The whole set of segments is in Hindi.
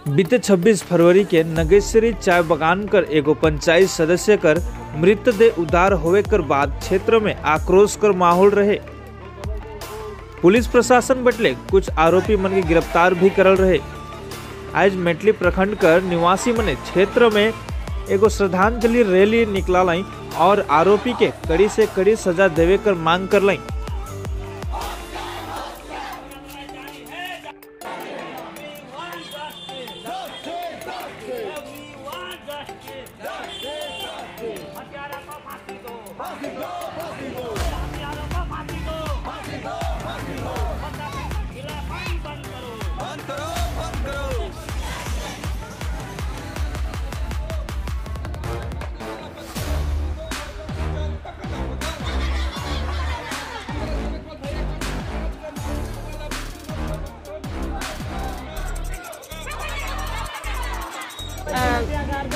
बीते 26 फरवरी के नगेश्वरी चाय बगान कर एगो पंचायत सदस्य कर मृतदेह उद्धार होवे कर बाद क्षेत्र में आक्रोश कर माहौल रहे। पुलिस प्रशासन बटले कुछ आरोपी मन के गिरफ्तार भी करल रहे। आज मेटली प्रखंड कर निवासी मने क्षेत्र में एगो श्रद्धांजलि रैली निकलाई और आरोपी के कड़ी से कड़ी सजा देवे कर मांग कर लाई।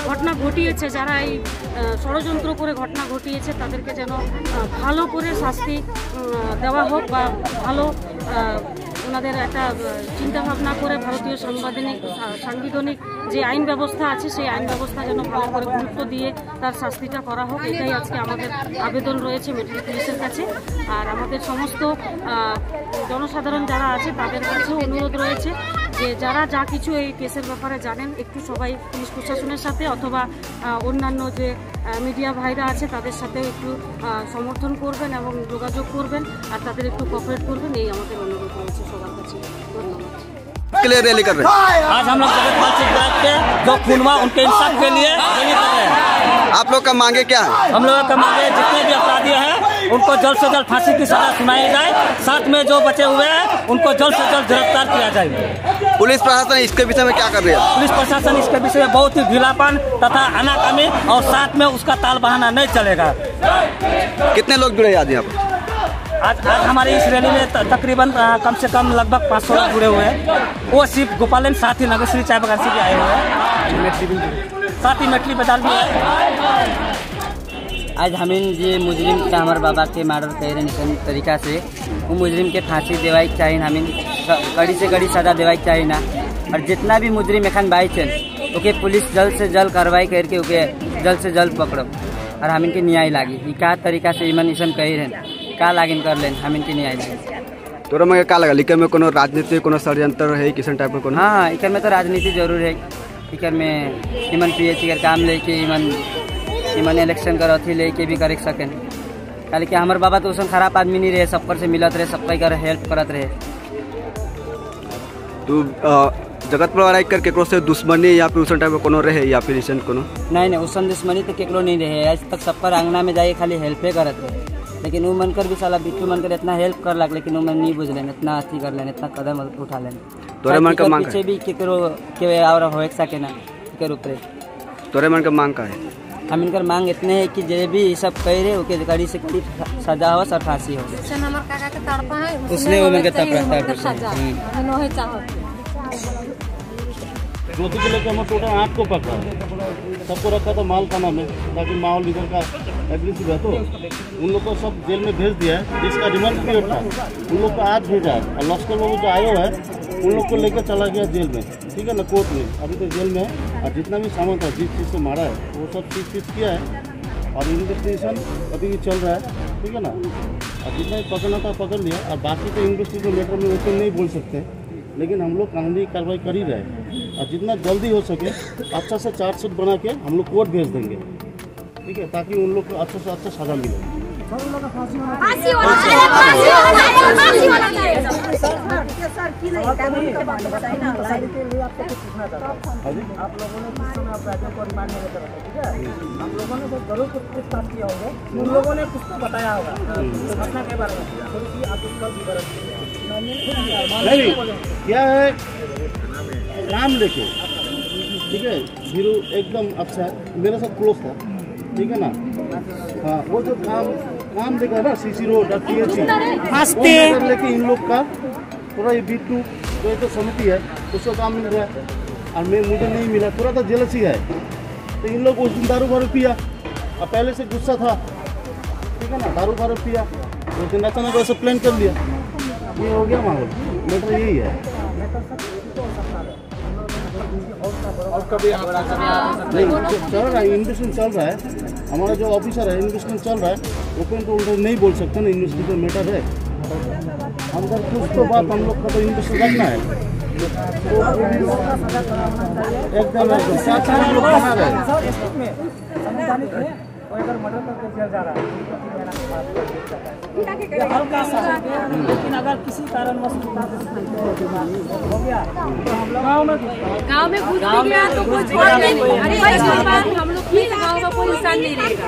ঘটনা ঘটিয়েছে যারা এই ষড়যন্ত্র করে ঘটনা ঘটিয়েছে তাদেরকে যেন ভালো করে শাস্তি দেওয়া হোক বা ভালো ওনাদের একটা চিন্তা ভাবনা করে ভারতীয় সাংবিধানিক যে আইন ব্যবস্থা আছে সেই আইন ব্যবস্থা যেন ভালো করে গুরুত্ব দিয়ে তার শাস্তিটা করা হোক, এটাই আজকে আমাদের আবেদন রয়েছে মেট্রো পুলিশের কাছে। আর আমাদের সমস্ত জনসাধারণ যারা আছে তাদের কাছেও অনুরোধ রয়েছে যে যারা যা কিছু এই কেসের ব্যাপারে জানেন একটু সবাই পুলিশ প্রশাসনের সাথে অথবা অন্যান্য যে মিডিয়া ভাইরা আছে তাদের সাথে একটু সমর্থন করবেন এবং যোগাযোগ করবেন আর তাদের একটু কোঅপারেট করবেন, এই আমাদের অনুরোধ রয়েছে सवाल का जी। धन्यवाद। रैली कर रहे हैं आज हम लोग के जो खून हुआ उनके इंसाफ के लिए रैली कर रहे हैं। आप लोग का मांगे क्या है? हम लोग का मांगे जितने भी अपराधी हैं उनको जल्द से जल्द फांसी की सजा सुनाई जाए, साथ में जो बचे हुए हैं उनको जल्द से जल्द गिरफ्तार किया जाए। पुलिस प्रशासन इसके विषय में क्या कर रही है? पुलिस प्रशासन इसके विषय में बहुत ही ढीलापन तथा आनाकानी और साथ में उसका ताल बहाना नहीं चलेगा। कितने लोग जुड़े आज यहाँ पर? आज हमारी इस रैली में तकरीबन कम से कम लगभग 500 लोग जुड़े हुए हैं। वो सिर्फ गोपालन साथ ही नगेश्वरी चाय बगान से भी आए हुए हैं, साथ ही मेटली बाजार भी है। आज हमें ये मुजरिम का हमारे बाबा के मर्डर कर रहे तरीका से वो मुजरिम के फांसी देवाई चाहिए, हमें कड़ी से कड़ी सजा देवाई चाहिए ना। और जितना भी मुजरिम एखन बाई छन ओके पुलिस जल्द से जल्द कार्रवाई करके ओके जल्द से जल्द पकड़ो और हमें के न्याय लागी। क्या तरीका से इमन ईसन कही रहे का लागिन कर लें हमें के न्याय लागी। तोरा में का लगा लिखे में कोनो राजनीति कोनो षड्यंत्र है किसी टाइप में कोनो? हाँ इकर में तो राजनीति जरूर है। इकर में इमन पीएच कर काम लेके इमन इलेक्शन कर अथी लेके भी कर सकें। खाली कि हमारे बाबा तो उसन खराब आदमी नहीं रहे, सबकर से मिलत रहे, सबका कर हेल्प करत रहे। तू जगत पर लड़ाई कर केकरो से दुश्मनी या फिर उसन टाइप में कोनो रहे या फिर इसन कोनो? नहीं उसन दुश्मनी तो केकरो नहीं रहे। आज तक सबकर आंगना में जाए खाली हेल्पे करत रहे, लेकिन वो मनकर भी साला बिट्टू मनकर इतना हेल्प कर लग, लेकिन वो मन नहीं बुझ लेन, इतना अथी कर लेन, इतना कदम उठा लेन। तोरे मन का मांग पीछे भी केकरो के और हो सके ना के ऊपर। तोरे मन का मांग का है? हम इनकर मांग इतने है कि जे भी सब कह रहे ओके कड़ी से कड़ी सजा हो और फांसी हो। उसने वो मनकर ज्योति के लेकर हम टोटल 8 को पकड़ा, सबको रखा था माल खाना में ताकि माहौल इधर का एग्रेसिव है, तो उन लोग को सब जेल में भेज दिया है जिसका रिमांड पीरियड था उन लोग को आज भेजा है। और लश्कर बाबू जो आयो है उन लोग को लेकर चला गया जेल में, ठीक है ना, कोर्ट में। अभी तो जेल में है और जितना भी सामान था जिस चीज़ से मारा है वो सब चीज़ किया है और इन्वेस्टिगेशन अभी भी चल रहा है, ठीक है ना। और जितना भी पकड़ना था पकड़ लिया और बाकी तो इन्वेस्टिगेशन मैटर में वो नहीं बोल सकते, लेकिन हम लोग कानूनी कार्रवाई कर ही रहे हैं और जितना जल्दी हो सके अच्छा से चार्जशीट बना के हम लोग कोर्ट भेज देंगे, ठीक है, ताकि उन लोग को अच्छा से अच्छा सजा मिले। नहीं क्या है नाम लेके, ठीक है, हीरो एकदम अच्छा है, मेरे साथ क्लोज था, ठीक है ना। हाँ वो जो काम देखा ना सीसी रोड लेके इन लोग का पूरा ये B2 जो तो समिति है उसको काम मिल रहा है और मुझे नहीं मिला, पूरा तो जेलसी है। तो इन लोग उस दिन दारू वारू पिया और पहले से गुस्सा था, ठीक है ना, दारू वारू पिया उस दिन अचानक वैसे प्लान कर लिया, ये हो गया माहौल। मैटर यही है। नहीं चल रहा है, इन्वेस्टमेंट चल रहा है। हमारा जो ऑफिसर है इन्वेस्टमेंट चल रहा है, ओपन तो उधर नहीं बोल सकते ना, इन्वेस्टमेंट मैटर है। अंदर कुछ तो बात हम लोग का तो इन्वेस्टमेंट रखना है एकदम साथ साथ लोग बना रहे हैं। हल्का सा, लेकिन अगर किसी कारणवश हो गया तो हम लोग गाँव में घुस गया तो कुछ छोड़ नहीं। अरे भाई हम लोग की गाँव का कोई इंसान नहीं रहेगा।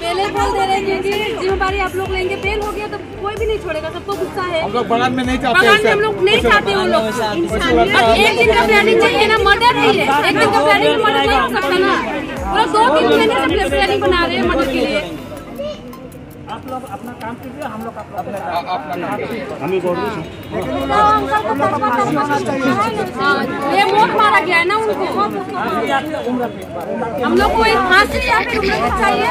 पहले बोल दे रहे हैं कि जिम्मेदारी आप लोग लेंगे, फेल हो गया तो कोई भी नहीं छोड़ेगा, सबको गुस्सा है। हम लोग बगान में नहीं चाहते, बगान में हम लोग नहीं चाहते। वो लोग एक दिन का प्लानिंग चाहिए ना, मदद नहीं है। एक दिन का प्लानिंग मदद नहीं हो सकता ना, वो लोग 2-3 महीने से प्लानिंग बना रहे हैं मदद के लिए। आप लोग अपना काम कीजिए, हम लोग अपना ये वोट मारा गया है ना उनको, हम लोग को फांसी चाहिए।